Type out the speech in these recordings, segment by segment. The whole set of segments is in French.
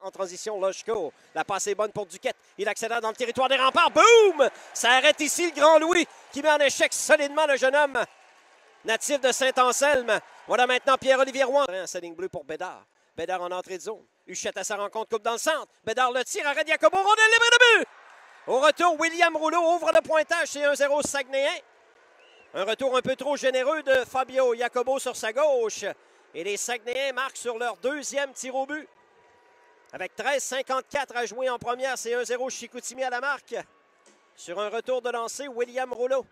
En transition, Loshko. La passe est bonne pour Duquette. Il accélère dans le territoire des remparts. Boum! Ça arrête ici le Grand Louis qui met en échec solidement le jeune homme natif de Saint-Anselme. Voilà maintenant Pierre-Olivier Roy. Sa ligne bleue pour Bédard. Bédard en entrée de zone. Huchette à sa rencontre, coupe dans le centre. Bédard le tire, arrête Jacobo. Rondelle libre de but! Au retour, William Rouleau ouvre le pointage. C'est 1-0 Saguenayen. Un retour un peu trop généreux de Fabio Jacobo sur sa gauche. Et les Saguenayens marquent sur leur deuxième tir au but. Avec 13,54 à jouer en première, c'est 1-0 Chicoutimi à la marque. Sur un retour de lancer, William Rouleau.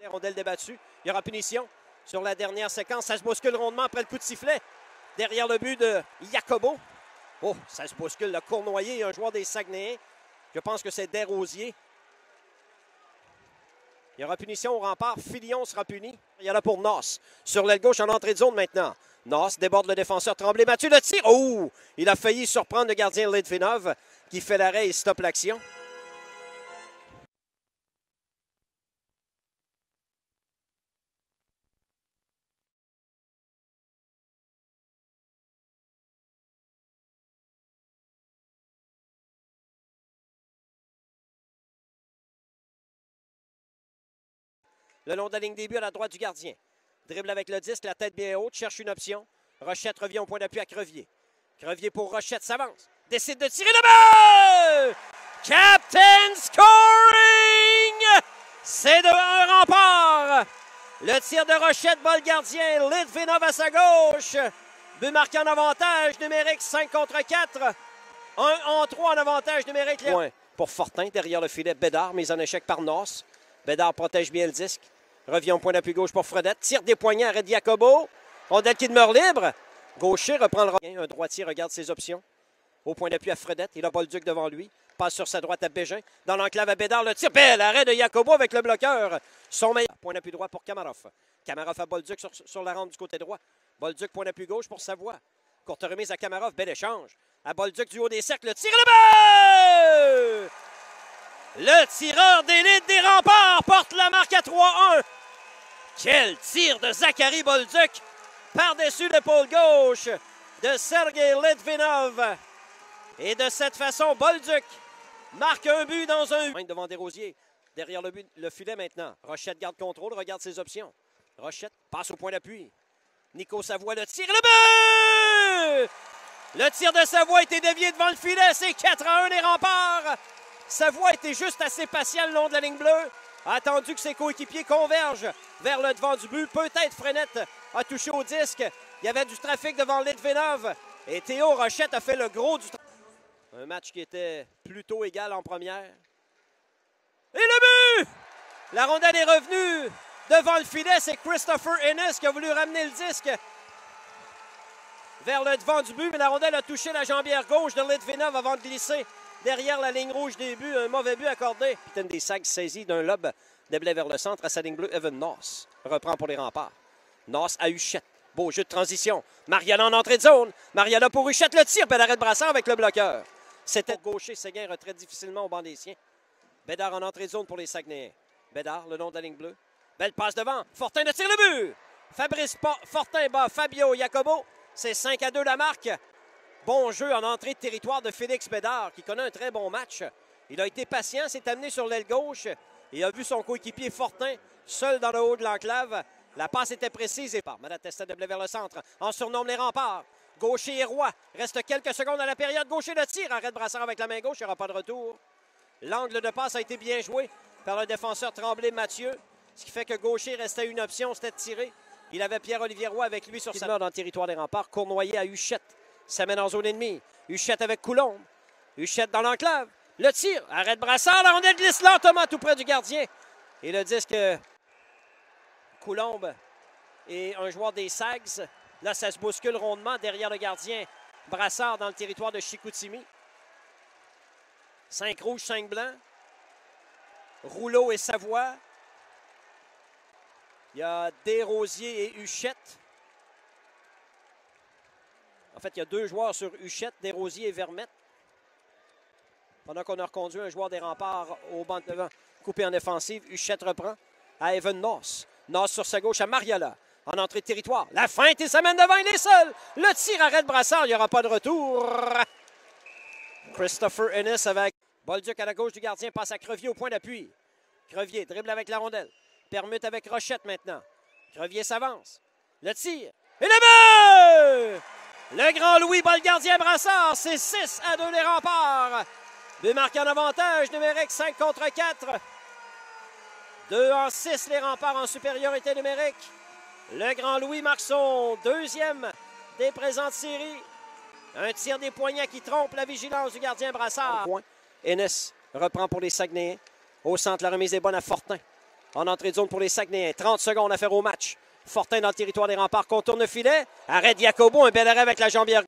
Rondelle débattue. Il y aura punition sur la dernière séquence. Ça se bouscule rondement après le coup de sifflet. Derrière le but de Jacobo. Oh, ça se bouscule. Le Cournoyer, un joueur des Saguenayens. Je pense que c'est Desrosiers. Il y aura punition au rempart. Filion sera puni. Il y en a pour Noss. Sur l'aile gauche en entrée de zone maintenant. Noss déborde le défenseur Tremblay. Mathieu le tire. Oh! Il a failli surprendre le gardien Litvinov qui fait l'arrêt et stoppe l'action. Le long de la ligne des buts à la droite du gardien. Dribble avec le disque, la tête bien haute, cherche une option. Rochette revient au point d'appui à Crevier. Crevier pour Rochette s'avance. Décide de tirer le but! Captain scoring! C'est de un rempart. Le tir de Rochette, bat le gardien. Litvinov à sa gauche. But marqué en avantage numérique, 5 contre 4. 1 en 3 en avantage numérique. Point pour Fortin, derrière le filet. Bédard, mise en échec par Noss. Bédard protège bien le disque. Revient au point d'appui gauche pour Fredette. Tire des poignets, arrête Jacobo. Rondelle qui demeure libre. Gaucher reprend le revient. Un droitier regarde ses options. Au point d'appui à Fredette. Il a Bolduc devant lui. Passe sur sa droite à Bégin. Dans l'enclave à Bédard. Le tir. Bel arrêt de Jacobo avec le bloqueur. Son meilleur. Point d'appui droit pour Kamarov. Kamarov à Bolduc sur la rampe du côté droit. Bolduc, point d'appui gauche pour Savoie. Courte remise à Kamarov. Bel échange. À Bolduc du haut des cercles. Le tir. Le but! Le tireur d'élite des remparts porte la marque à 3-1. Quel tir de Zachary Bolduc par-dessus l'épaule gauche de Sergei Litvinov. Et de cette façon, Bolduc marque un but dans un... Devant Desrosiers, derrière le but, le filet maintenant. Rochette garde contrôle, regarde ses options. Rochette passe au point d'appui. Nico Savoie le tir, le but! Le tir de Savoie a été dévié devant le filet, c'est 4-1 les remparts. Savoie était juste assez patient le long de la ligne bleue. A attendu que ses coéquipiers convergent vers le devant du but. Peut-être Frenette a touché au disque. Il y avait du trafic devant Litvinov. Et Théo Rochette a fait le gros du trafic. Un match qui était plutôt égal en première. Et le but! La rondelle est revenue devant le filet. C'est Christopher Ennis qui a voulu ramener le disque vers le devant du but. Mais la rondelle a touché la jambière gauche de Litvinov avant de glisser derrière la ligne rouge des buts. Un mauvais but accordé. Le capitaine des Sags saisit d'un lob déblai vers le centre à sa ligne bleue. Evan Noss reprend pour les remparts. Noss à Huchette. Beau jeu de transition. Mariana en entrée de zone. Mariana pour Huchette. Le tir. Pédaret de Brassard avec le bloqueur. C'était gaucher. Séguin retraite difficilement au banc des siens. Bédard en entrée de zone pour les Saguenayens. Bédard le long de la ligne bleue. Belle passe devant. Fortin de tire le but. Fabrice Fortin bat Fabio Jacobo. C'est 5-2 la marque. Bon jeu en entrée de territoire de Félix Bédard qui connaît un très bon match. Il a été patient, s'est amené sur l'aile gauche et a vu son coéquipier Fortin seul dans le haut de l'enclave. La passe était précise et part. Malatesta de blé vers le centre. En surnomme les remparts. Gaucher et Roy. Reste quelques secondes à la période. Gaucher le tire. Arrête Brassard avec la main gauche. Il n'y aura pas de retour. L'angle de passe a été bien joué par le défenseur Tremblay Mathieu. Ce qui fait que Gaucher restait une option, c'était de tirer. Il avait Pierre-Olivier Roy avec lui sur sa dans le territoire des remparts. Cournoyer à Huchette. Ça mène en zone ennemie. Huchette avec Coulombe. Huchette dans l'enclave. Le tir. Arrête Brassard. La rondelle glisse lentement tout près du gardien. Et le disque Coulombe et un joueur des Sags. Là, ça se bouscule rondement derrière le gardien Brassard dans le territoire de Chicoutimi. 5 rouges, 5 blancs. Rouleau et Savoie. Il y a Desrosiers et Huchette. En fait, il y a 2 joueurs sur Huchette, Desrosiers et Vermette. Pendant qu'on a reconduit un joueur des remparts au banc de devant, coupé en défensive, Huchette reprend à Evan Noss. Noss sur sa gauche à Mariala. En entrée de territoire. La feinte et ça mène devant, il est seul. Le tir arrête Brassard, il n'y aura pas de retour. Christopher Ennis avec Bolduc à la gauche du gardien, passe à Crevier au point d'appui. Crevier dribble avec la rondelle. Permute avec Rochette maintenant. Crevier s'avance. Le tir. Et le but! Le grand Louis bat le gardien Brassard. C'est 6-2 les Remparts. But marqué en avantage numérique, 5 contre 4. 2-6 les Remparts en supériorité numérique. Le grand Louis marque son deuxième des présentes séries. Un tir des poignets qui trompe la vigilance du gardien Brassard. Ennis reprend pour les Saguenayens. Au centre, la remise est bonne à Fortin. En entrée de zone pour les Saguenayens. 30 secondes à faire au match. Fortin dans le territoire des Remparts, contourne le filet. Arrête Jacobo, un bel arrêt avec la jambière.